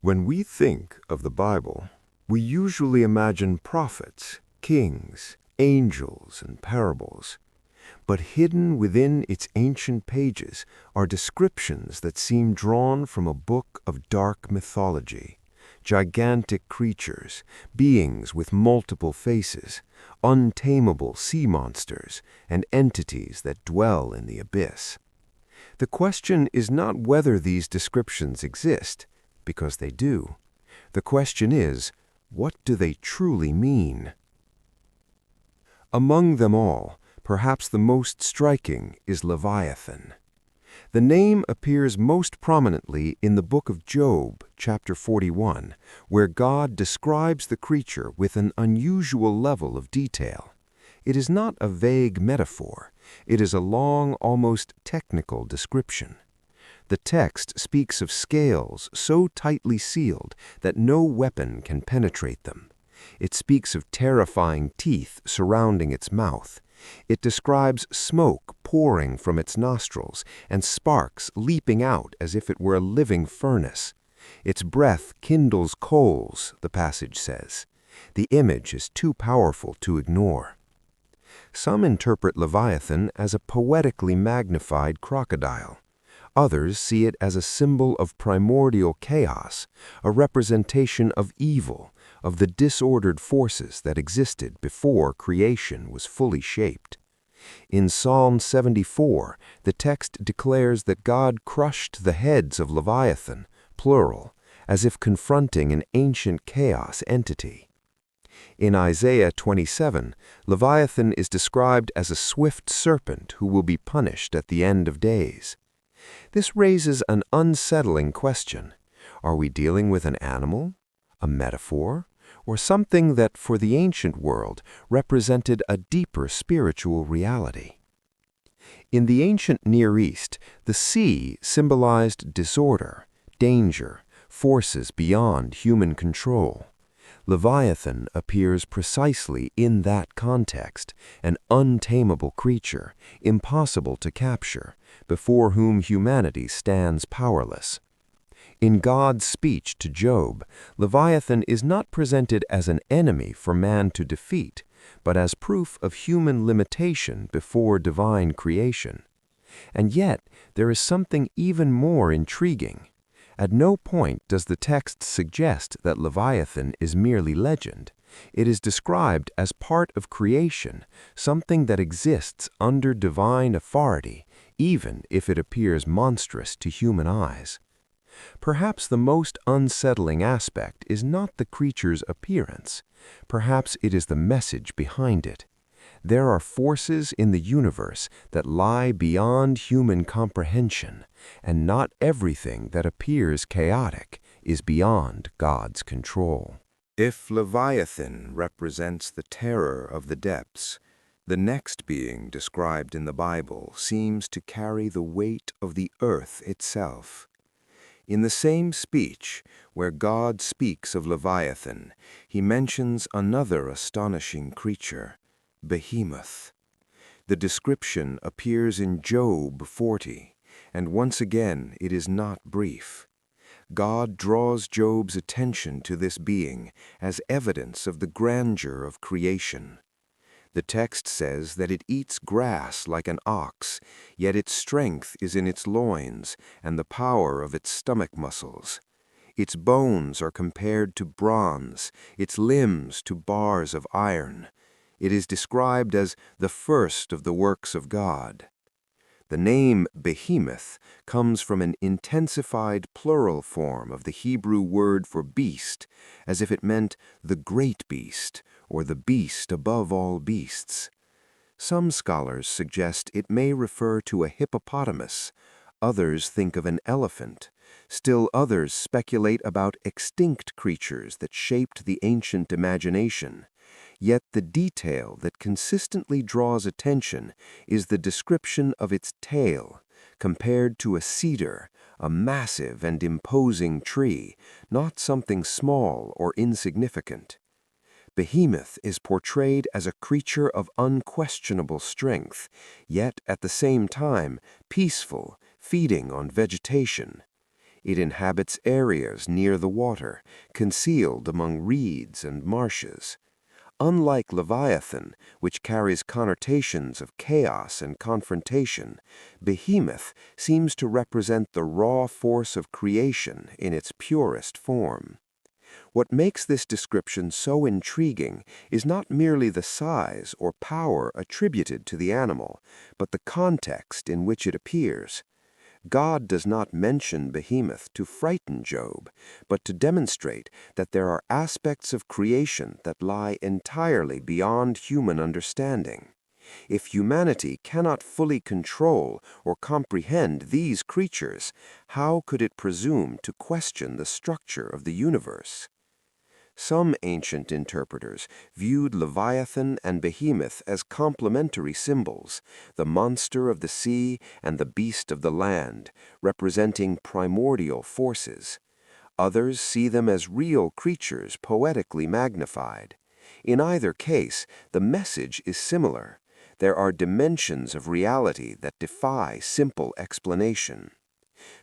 When we think of the Bible, we usually imagine prophets, kings, angels, and parables. But hidden within its ancient pages are descriptions that seem drawn from a book of dark mythology. Gigantic creatures, beings with multiple faces, untamable sea monsters, and entities that dwell in the abyss. The question is not whether these descriptions exist, because they do. The question is, what do they truly mean? Among them all, perhaps the most striking is Leviathan. The name appears most prominently in the book of Job, chapter 41, where God describes the creature with an unusual level of detail. It is not a vague metaphor. It is a long, almost technical description. The text speaks of scales so tightly sealed that no weapon can penetrate them. It speaks of terrifying teeth surrounding its mouth. It describes smoke pouring from its nostrils and sparks leaping out as if it were a living furnace. Its breath kindles coals, the passage says. The image is too powerful to ignore. Some interpret Leviathan as a poetically magnified crocodile. Others see it as a symbol of primordial chaos, a representation of evil, of the disordered forces that existed before creation was fully shaped. In Psalm 74, the text declares that God crushed the heads of Leviathan, plural, as if confronting an ancient chaos entity. In Isaiah 27, Leviathan is described as a swift serpent who will be punished at the end of days. This raises an unsettling question. Are we dealing with an animal, a metaphor, or something that, for the ancient world, represented a deeper spiritual reality? In the ancient Near East, the sea symbolized disorder, danger, forces beyond human control. Leviathan appears precisely in that context, an untamable creature, impossible to capture, before whom humanity stands powerless. In God's speech to Job, Leviathan is not presented as an enemy for man to defeat, but as proof of human limitation before divine creation. And yet, there is something even more intriguing. At no point does the text suggest that Leviathan is merely legend. It is described as part of creation, something that exists under divine authority, even if it appears monstrous to human eyes. Perhaps the most unsettling aspect is not the creature's appearance. Perhaps it is the message behind it. There are forces in the universe that lie beyond human comprehension, and not everything that appears chaotic is beyond God's control. If Leviathan represents the terror of the depths, the next being described in the Bible seems to carry the weight of the earth itself. In the same speech, where God speaks of Leviathan, he mentions another astonishing creature, Behemoth. The description appears in Job 40, and once again it is not brief. God draws Job's attention to this being as evidence of the grandeur of creation. The text says that it eats grass like an ox, yet its strength is in its loins and the power of its stomach muscles. Its bones are compared to bronze, its limbs to bars of iron. It is described as the first of the works of God. The name Behemoth comes from an intensified plural form of the Hebrew word for beast, as if it meant the great beast, or the beast above all beasts. Some scholars suggest it may refer to a hippopotamus. Others think of an elephant. Still others speculate about extinct creatures that shaped the ancient imagination. Yet the detail that consistently draws attention is the description of its tail, compared to a cedar, a massive and imposing tree, not something small or insignificant. Behemoth is portrayed as a creature of unquestionable strength, yet at the same time peaceful, feeding on vegetation. It inhabits areas near the water, concealed among reeds and marshes. Unlike Leviathan, which carries connotations of chaos and confrontation, Behemoth seems to represent the raw force of creation in its purest form. What makes this description so intriguing is not merely the size or power attributed to the animal, but the context in which it appears. God does not mention Behemoth to frighten Job, but to demonstrate that there are aspects of creation that lie entirely beyond human understanding. If humanity cannot fully control or comprehend these creatures, how could it presume to question the structure of the universe? Some ancient interpreters viewed Leviathan and Behemoth as complementary symbols, the monster of the sea and the beast of the land, representing primordial forces. Others see them as real creatures poetically magnified. In either case, the message is similar. There are dimensions of reality that defy simple explanation.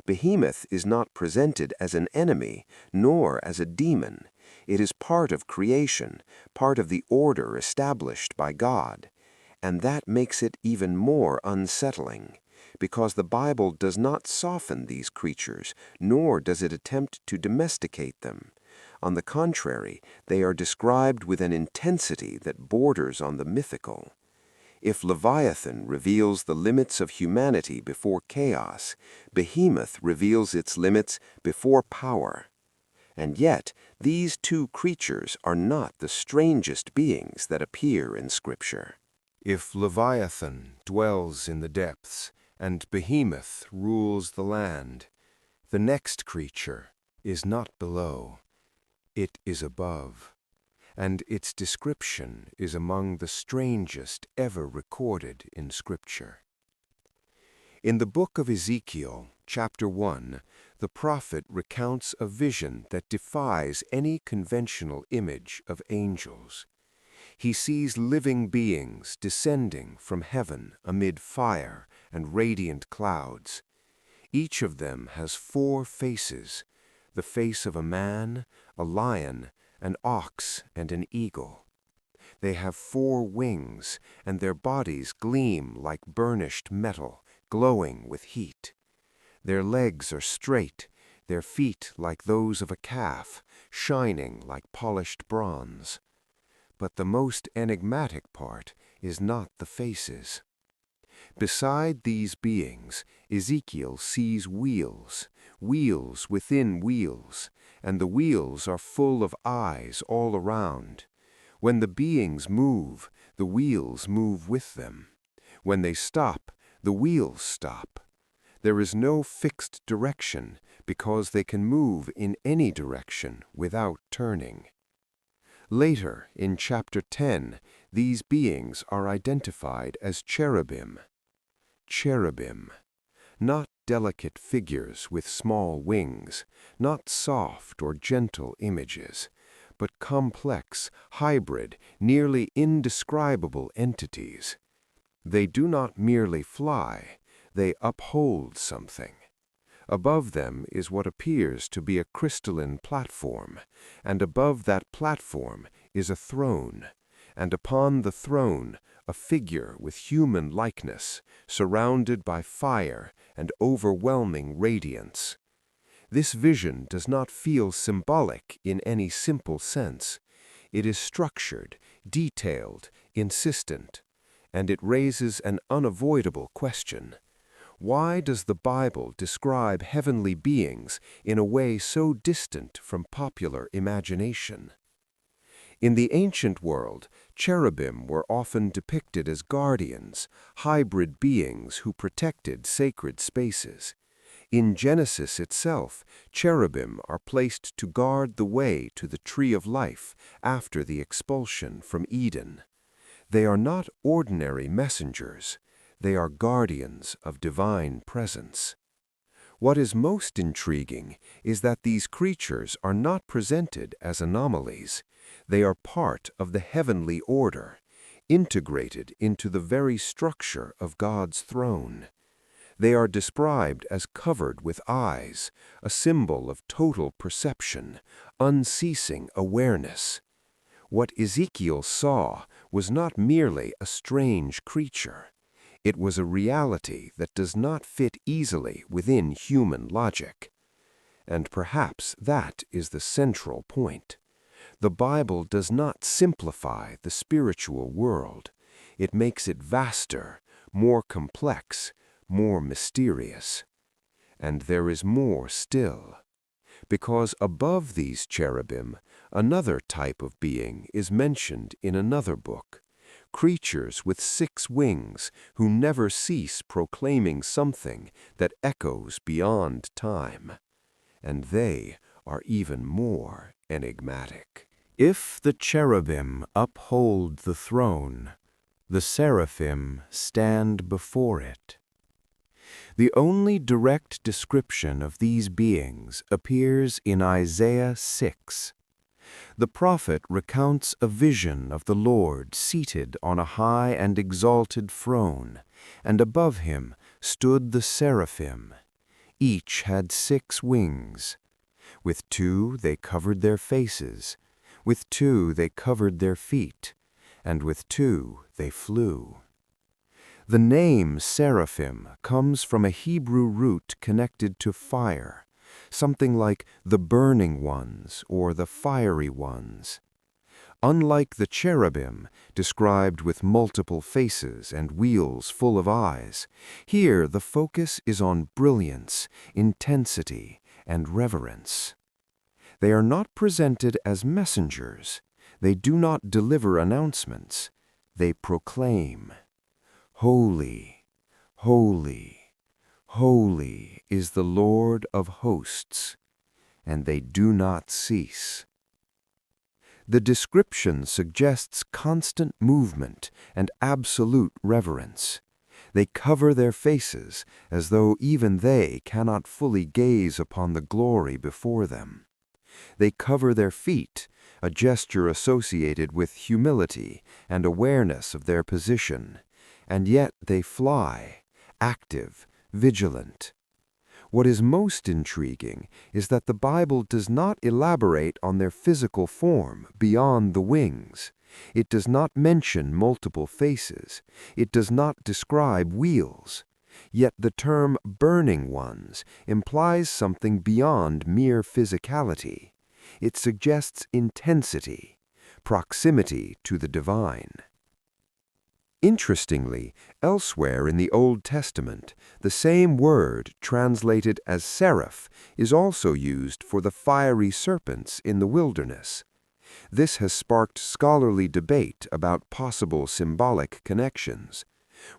Behemoth is not presented as an enemy, nor as a demon. It is part of creation, part of the order established by God. And that makes it even more unsettling, because the Bible does not soften these creatures, nor does it attempt to domesticate them. On the contrary, they are described with an intensity that borders on the mythical. If Leviathan reveals the limits of humanity before chaos, Behemoth reveals its limits before power. And yet, these two creatures are not the strangest beings that appear in Scripture. If Leviathan dwells in the depths and Behemoth rules the land, the next creature is not below, it is above, and its description is among the strangest ever recorded in Scripture. In the book of Ezekiel, chapter 1, the prophet recounts a vision that defies any conventional image of angels. He sees living beings descending from heaven amid fire and radiant clouds. Each of them has 4 faces: the face of a man, a lion, an ox, and an eagle. They have 4 wings, and their bodies gleam like burnished metal, glowing with heat. Their legs are straight, their feet like those of a calf, shining like polished bronze. But the most enigmatic part is not the faces. Beside these beings, Ezekiel sees wheels, wheels within wheels, and the wheels are full of eyes all around. When the beings move, the wheels move with them. When they stop, the wheels stop. There is no fixed direction because they can move in any direction without turning. Later, in chapter 10, these beings are identified as cherubim. Cherubim, not delicate figures with small wings, not soft or gentle images, but complex, hybrid, nearly indescribable entities. They do not merely fly, they uphold something. Above them is what appears to be a crystalline platform, and above that platform is a throne, and upon the throne a figure with human likeness, surrounded by fire and overwhelming radiance. This vision does not feel symbolic in any simple sense. It is structured, detailed, insistent, and it raises an unavoidable question. Why does the Bible describe heavenly beings in a way so distant from popular imagination? In the ancient world, cherubim were often depicted as guardians, hybrid beings who protected sacred spaces. In Genesis itself, cherubim are placed to guard the way to the tree of life after the expulsion from Eden. They are not ordinary messengers. They are guardians of divine presence. What is most intriguing is that these creatures are not presented as anomalies. They are part of the heavenly order, integrated into the very structure of God's throne. They are described as covered with eyes, a symbol of total perception, unceasing awareness. What Ezekiel saw was not merely a strange creature. It was a reality that does not fit easily within human logic. And perhaps that is the central point. The Bible does not simplify the spiritual world. It makes it vaster, more complex, more mysterious. And there is more still. Because above these cherubim, another type of being is mentioned in another book. Creatures with 6 wings who never cease proclaiming something that echoes beyond time. And they are even more enigmatic. If the cherubim uphold the throne, the seraphim stand before it. The only direct description of these beings appears in Isaiah 6. The prophet recounts a vision of the Lord seated on a high and exalted throne, and above him stood the seraphim. Each had 6 wings. With 2 they covered their faces, with 2 they covered their feet, and with 2 they flew. The name seraphim comes from a Hebrew root connected to fire, something like the burning ones or the fiery ones. Unlike the cherubim, described with multiple faces and wheels full of eyes, here the focus is on brilliance, intensity, and reverence. They are not presented as messengers. They do not deliver announcements. They proclaim. Holy, holy, holy is the Lord of hosts, and they do not cease. The description suggests constant movement and absolute reverence. They cover their faces as though even they cannot fully gaze upon the glory before them. They cover their feet, a gesture associated with humility and awareness of their position. And yet they fly, active, vigilant. What is most intriguing is that the Bible does not elaborate on their physical form beyond the wings. It does not mention multiple faces. It does not describe wheels. Yet the term burning ones implies something beyond mere physicality. It suggests intensity, proximity to the divine. Interestingly, elsewhere in the Old Testament, the same word, translated as seraph, is also used for the fiery serpents in the wilderness. This has sparked scholarly debate about possible symbolic connections.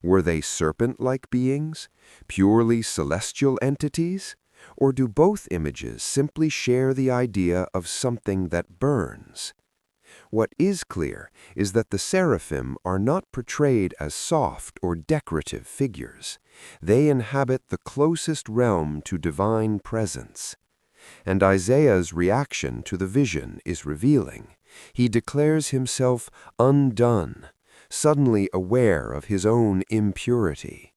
Were they serpent-like beings, purely celestial entities, or do both images simply share the idea of something that burns? What is clear is that the seraphim are not portrayed as soft or decorative figures. They inhabit the closest realm to divine presence. And Isaiah's reaction to the vision is revealing. He declares himself undone, suddenly aware of his own impurity.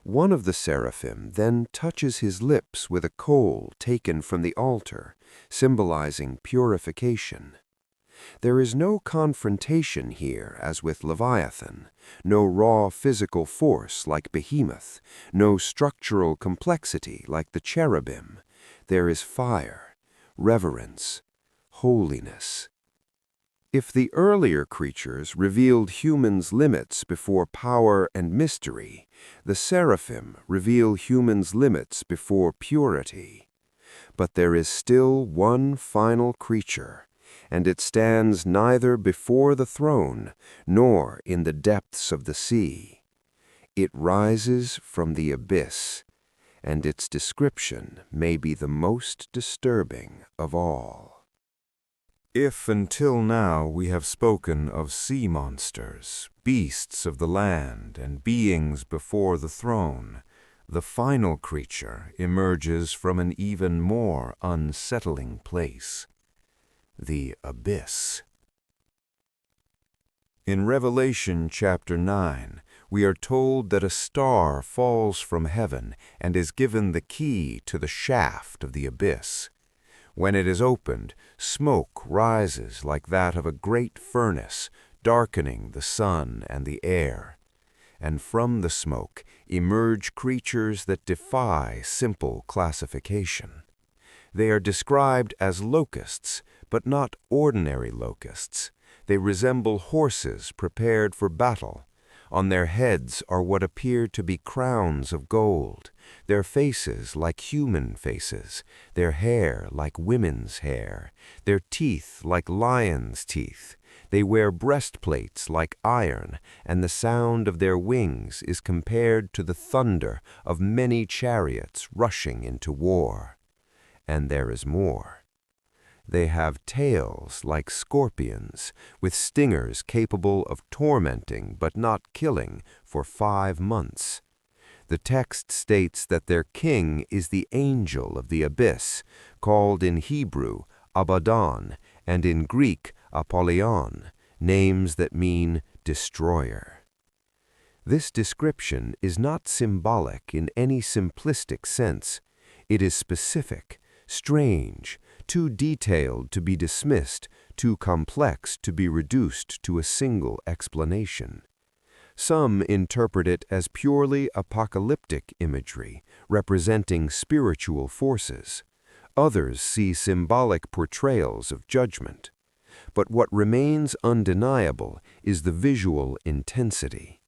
One of the seraphim then touches his lips with a coal taken from the altar, symbolizing purification. There is no confrontation here as with Leviathan, no raw physical force like Behemoth, no structural complexity like the cherubim. There is fire, reverence, holiness. If the earlier creatures revealed humans' limits before power and mystery, the seraphim reveal humans' limits before purity. But there is still one final creature, and it stands neither before the throne nor in the depths of the sea. It rises from the abyss, and its description may be the most disturbing of all. If until now we have spoken of sea monsters, beasts of the land, and beings before the throne, the final creature emerges from an even more unsettling place: the abyss. In Revelation chapter 9, we are told that a star falls from heaven and is given the key to the shaft of the abyss. When it is opened, smoke rises like that of a great furnace, darkening the sun and the air. And from the smoke emerge creatures that defy simple classification. They are described as locusts, but not ordinary locusts. They resemble horses prepared for battle. On their heads are what appear to be crowns of gold, their faces like human faces, their hair like women's hair, their teeth like lions' teeth. They wear breastplates like iron, and the sound of their wings is compared to the thunder of many chariots rushing into war. And there is more. They have tails like scorpions, with stingers capable of tormenting but not killing for 5 months. The text states that their king is the angel of the abyss, called in Hebrew Abaddon, and in Greek Apollyon, names that mean destroyer. This description is not symbolic in any simplistic sense. It is specific, strange, too detailed to be dismissed, too complex to be reduced to a single explanation. Some interpret it as purely apocalyptic imagery, representing spiritual forces. Others see symbolic portrayals of judgment. But what remains undeniable is the visual intensity.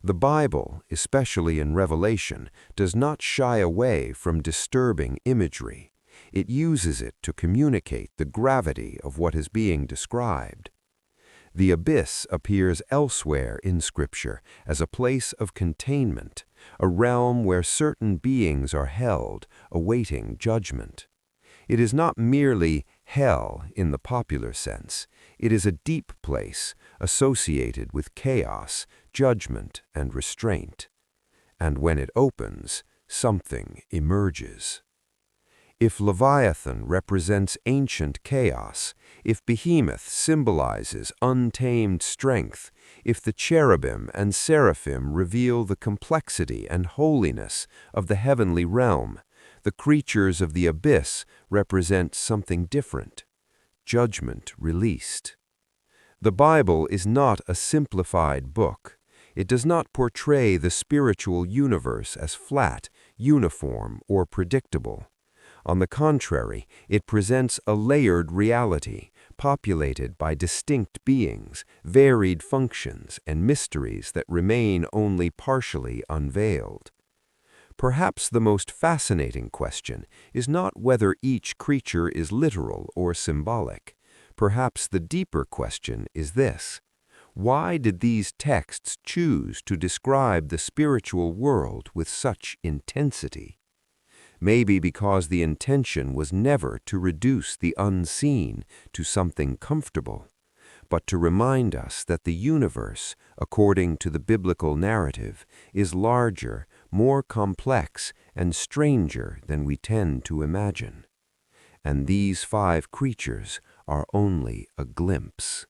The Bible, especially in Revelation, does not shy away from disturbing imagery. It uses it to communicate the gravity of what is being described. The abyss appears elsewhere in Scripture as a place of containment, a realm where certain beings are held, awaiting judgment. It is not merely hell in the popular sense. It is a deep place associated with chaos, judgment, and restraint. And when it opens, something emerges. If Leviathan represents ancient chaos, if Behemoth symbolizes untamed strength, if the Cherubim and Seraphim reveal the complexity and holiness of the heavenly realm, the creatures of the abyss represent something different: judgment released. The Bible is not a simplified book. It does not portray the spiritual universe as flat, uniform, or predictable. On the contrary, it presents a layered reality, populated by distinct beings, varied functions, and mysteries that remain only partially unveiled. Perhaps the most fascinating question is not whether each creature is literal or symbolic. Perhaps the deeper question is this: why did these texts choose to describe the spiritual world with such intensity? Maybe because the intention was never to reduce the unseen to something comfortable, but to remind us that the universe, according to the biblical narrative, is larger, more complex, and stranger than we tend to imagine. And these 5 creatures are only a glimpse.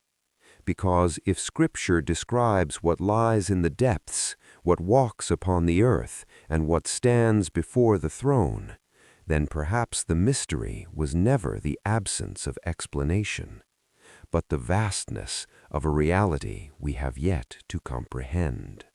Because if Scripture describes what lies in the depths, what walks upon the earth, and what stands before the throne, then perhaps the mystery was never the absence of explanation, but the vastness of a reality we have yet to comprehend.